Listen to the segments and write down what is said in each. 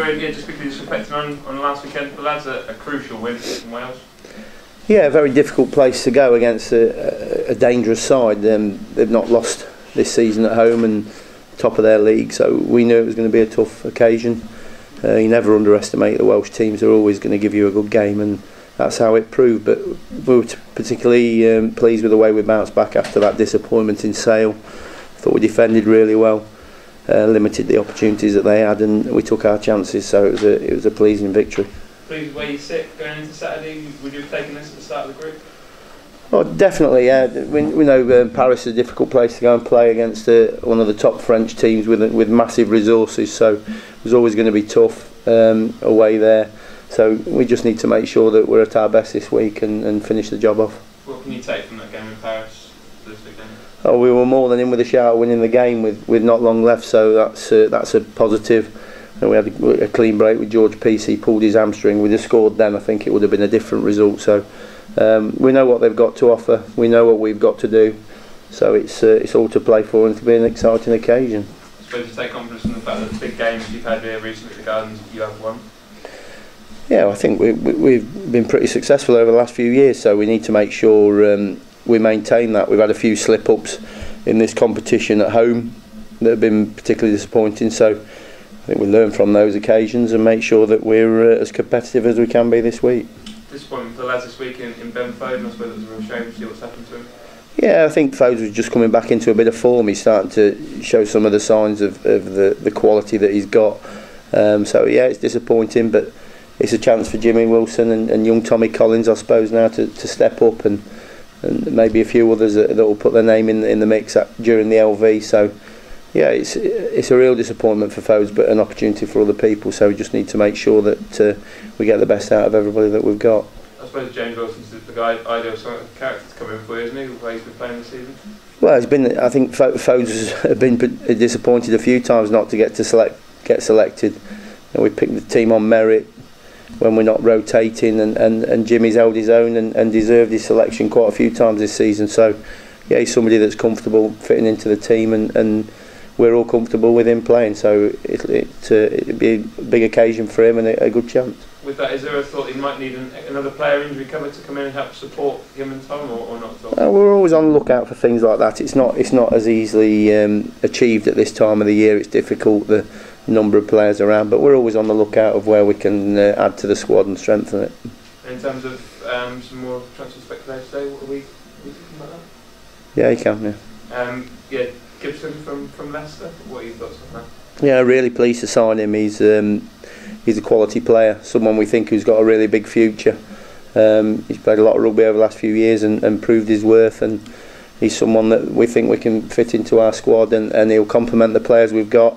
Dorian, just quickly reflecting on last weekend, the lads a crucial win in Wales. Yeah, a very difficult place to go against a dangerous side. They've not lost this season at home and top of their league, so we knew it was going to be a tough occasion. You never underestimate the Welsh teams; they're always going to give you a good game, and that's how it proved. But we were particularly pleased with the way we bounced back after that disappointment in Sale. Thought we defended really well, limited the opportunities that they had, and we took our chances. So it was a pleasing victory. Pleased where you sit going into Saturday. Would you have taken this at the start of the group? Oh, definitely, yeah. We know Paris is a difficult place to go and play against one of the top French teams with massive resources, so it was always going to be tough away there. So we just need to make sure that we're at our best this week and finish the job off. What can you take from that game in Paris this weekend? Oh, we were more than in with a shout winning the game with not long left, so that's a positive. And we had a clean break with George Peace. He pulled his hamstring. We'd have scored then, I think it would have been a different result. So we know what they've got to offer. We know what we've got to do. So it's all to play for and to be an exciting occasion. I suppose you take confidence in the fact that the big games you've had here recently at the Gardens, you have won. Yeah, I think we've been pretty successful over the last few years. So we need to make sure we maintain that. We've had a few slip-ups in this competition at home that have been particularly disappointing. So I think we learn from those occasions and make sure that we're as competitive as we can be this week. Disappointment for the lads this week in Ben Foden. I suppose it was a real shame to see what's happened to him. Yeah, I think Foden was just coming back into a bit of form. He's starting to show some of the signs of the quality that he's got. So yeah, it's disappointing, but it's a chance for Jimmy Wilson and young Tommy Collins, I suppose, now to step up and maybe a few others that will put their name in the mix during the LV. So yeah, it's a real disappointment for Fodes, but an opportunity for other people. So we just need to make sure that we get the best out of everybody that we've got. I suppose James Wilson's the guy, ideal sort of character to come in for, isn't he? The way he's been playing this season. Well, I think Fodes has been disappointed a few times not to get selected. And we picked the team on merit when we're not rotating, and Jimmy's held his own and deserved his selection quite a few times this season. So yeah, he's somebody that's comfortable fitting into the team, and we're all comfortable with him playing, so it'd be a big occasion for him and a good chance. With that, is there a thought he might need another player injury cover to come in and help support him and Tom, or not at all? We're always on the lookout for things like that. It's not as easily achieved at this time of the year. It's difficult, the number of players around, but we're always on the lookout of where we can add to the squad and strengthen it. In terms of some more transfer speculation today, what are we thinking about that? Yeah, you can, yeah. Gibson from Leicester, what are your thoughts on that? Yeah, really pleased to sign him. He's a quality player, someone we think who's got a really big future. He's played a lot of rugby over the last few years and proved his worth, and he's someone that we think we can fit into our squad, and he'll complement the players we've got.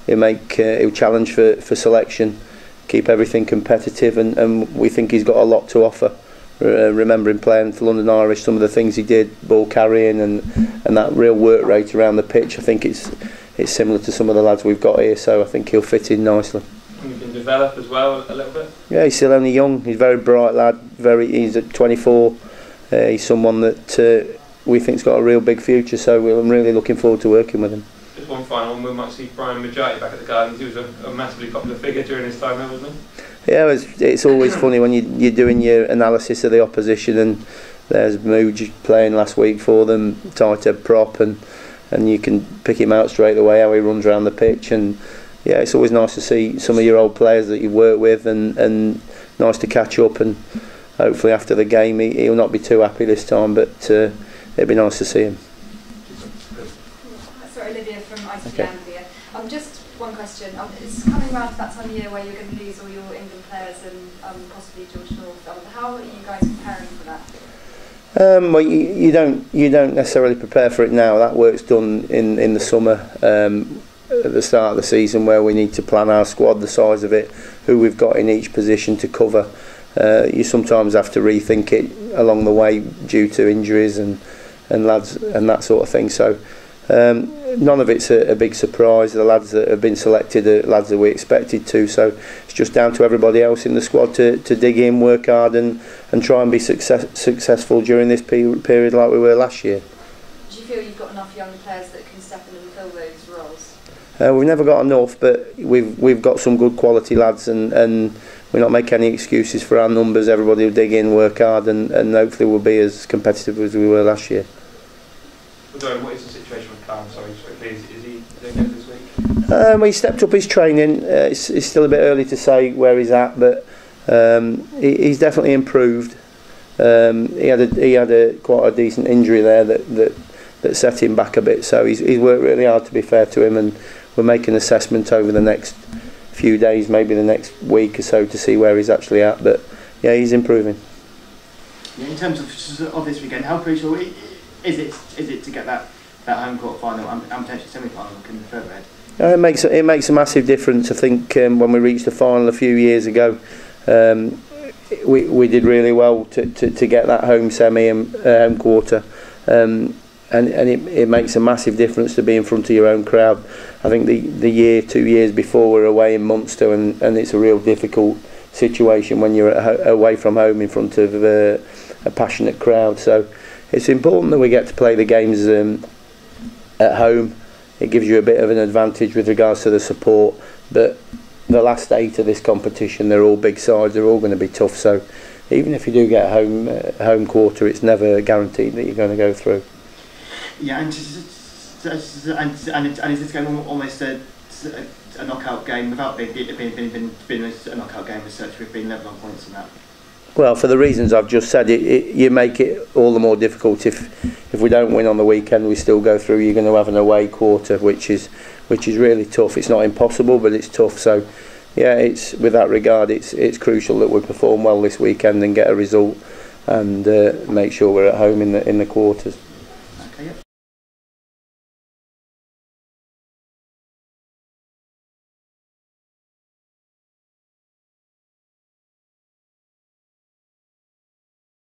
He'll challenge for selection, keep everything competitive, and we think he's got a lot to offer. Remembering playing for London Irish, some of the things he did, ball carrying and that real work rate around the pitch, I think it's similar to some of the lads we've got here, so I think he'll fit in nicely. And he can develop as well a little bit? Yeah, he's still only young, he's a very bright lad, he's at 24, he's someone that we think's got a real big future, so I'm really looking forward to working with him. Just one final one, we might see Brian Majati back at the Gardens. He was a massively popular figure during his time there, wasn't he? Yeah, it's always funny when you're doing your analysis of the opposition, and there's Mooj playing last week for them, tight head prop, and you can pick him out straight away how he runs around the pitch, and yeah, it's always nice to see some of your old players that you've worked with, and nice to catch up, and hopefully after the game he'll not be too happy this time, but it'd be nice to see him. Sorry, Olivia from ITV Anglia. Just one question. It's coming around to that time of year where you're going to lose all your England players and possibly George North. How are you guys preparing for that? Well, you don't necessarily prepare for it now. That work's done in the summer, at the start of the season, where we need to plan our squad, the size of it, who we've got in each position to cover. You sometimes have to rethink it along the way due to injuries and lads and that sort of thing. So none of it's a big surprise. The lads that have been selected are lads that we expected to, so it's just down to everybody else in the squad to dig in, work hard and try and be successful during this period like we were last year. Do you feel you've got enough young players that can step in and fill those roles? We've never got enough, but we've got some good quality lads, and we're not making any excuses for our numbers. Everybody will dig in, work hard, and hopefully we'll be as competitive as we were last year. Dorian, what is the situation with Cam? Sorry, is he doing this week? He stepped up his training. It's still a bit early to say where he's at, but he's definitely improved. He had a quite a decent injury there that set him back a bit. So he's worked really hard, to be fair to him, and we'll make an assessment over the next few days, maybe the next week or so, to see where he's actually at. But yeah, he's improving. Yeah, in terms of this weekend, how crucial is it to get that home quarter final and potentially semi-final looking further ahead? It makes a massive difference. I think when we reached the final a few years ago, we did really well to get that home semi and home quarter, and it makes a massive difference to be in front of your own crowd. I think the 2 years before we were away in Munster, and it's a real difficult situation when you're away from home in front of a passionate crowd. So it's important that we get to play the games at home. It gives you a bit of an advantage with regards to the support, but the last 8 of this competition, they're all big sides, they're all going to be tough. So even if you do get home quarter, it's never guaranteed that you're going to go through. Yeah, and is this game almost a knockout game without being a knockout game as such? We've been level on points on that. Well, for the reasons I've just said, you make it all the more difficult. If we don't win on the weekend, we still go through. You're going to have an away quarter, which is really tough. It's not impossible, but it's tough. So, yeah, it's with that regard, it's crucial that we perform well this weekend and get a result, and make sure we're at home in the quarters.